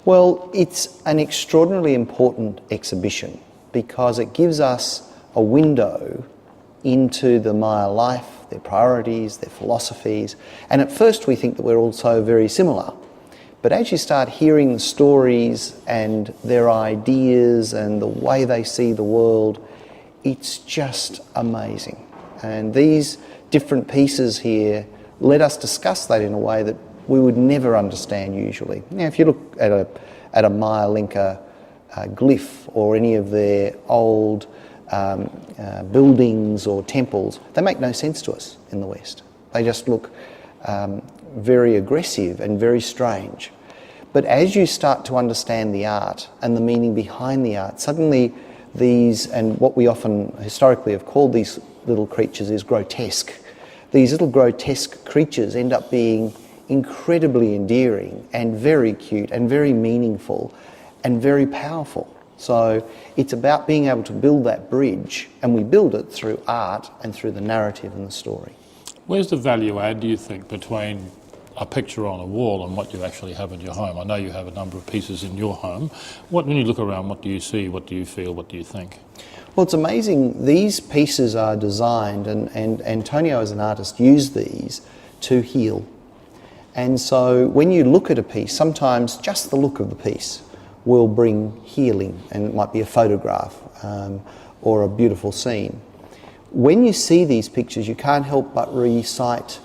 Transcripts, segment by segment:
Well, it's an extraordinarily important exhibition because it gives us a window into the Maya life, their priorities, their philosophies, and at first we think that we're also very similar. But as you start hearing the stories and their ideas and the way they see the world, it's just amazing. And these different pieces here let us discuss that in a way that we would never understand usually. Now, if you look at a Maya Lenca glyph or any of their old buildings or temples, they make no sense to us in the West. They just look very aggressive and very strange. But as you start to understand the art and the meaning behind the art, suddenly these, and what we often historically have called these little creatures is grotesque. These little grotesque creatures end up being incredibly endearing and very cute and very meaningful and very powerful. So it's about being able to build that bridge, and we build it through art and through the narrative and the story. Where's the value add, do you think, between a picture on a wall and what you actually have in your home? I know you have a number of pieces in your home. When you look around, what do you see, what do you feel, what do you think? Well, it's amazing. These pieces are designed, and Antonio as an artist used these to heal. And so when you look at a piece, sometimes just the look of the piece will bring healing, and it might be a photograph or a beautiful scene. When you see these pictures, you can't help but recite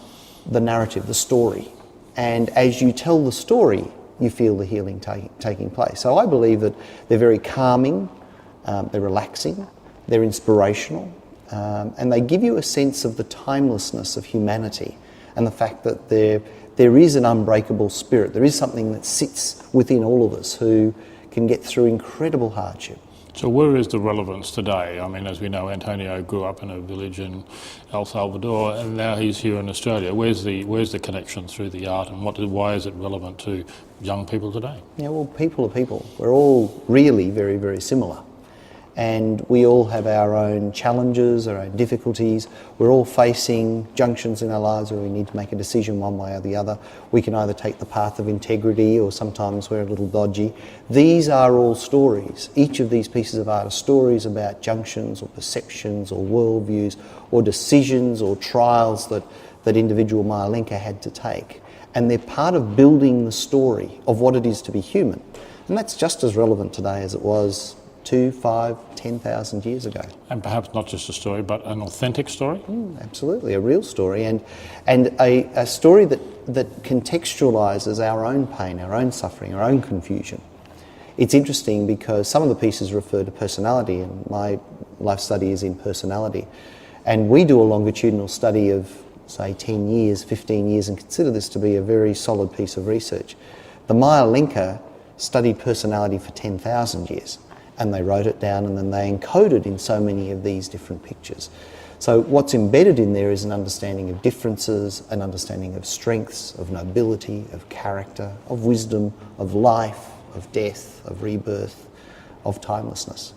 the narrative, the story. And as you tell the story, you feel the healing taking place. So I believe that they're very calming, they're relaxing, they're inspirational, and they give you a sense of the timelessness of humanity and the fact that there is an unbreakable spirit. There is something that sits within all of us who can get through incredible hardship. So where is the relevance today? I mean, as we know, Antonio grew up in a village in El Salvador, and now he's here in Australia. Where's the connection through the art, and why is it relevant to young people today? Yeah, well, people are people. We're all really very, very similar. And we all have our own challenges, our own difficulties. We're all facing junctions in our lives where we need to make a decision one way or the other. We can either take the path of integrity, or sometimes we're a little dodgy. These are all stories. Each of these pieces of art are stories about junctions or perceptions or worldviews or decisions or trials that individual Maya Lenca had to take. And they're part of building the story of what it is to be human. And that's just as relevant today as it was 2, 5, 10,000 years ago. And perhaps not just a story, but an authentic story? Absolutely, a real story, and a story that contextualises our own pain, our own suffering, our own confusion. It's interesting because some of the pieces refer to personality, and my life study is in personality. And we do a longitudinal study of, say, 10 years, 15 years, and consider this to be a very solid piece of research. The Maya Lenca studied personality for 10,000 years. And they wrote it down, and then they encoded in so many of these different pictures. So what's embedded in there is an understanding of differences, an understanding of strengths, of nobility, of character, of wisdom, of life, of death, of rebirth, of timelessness.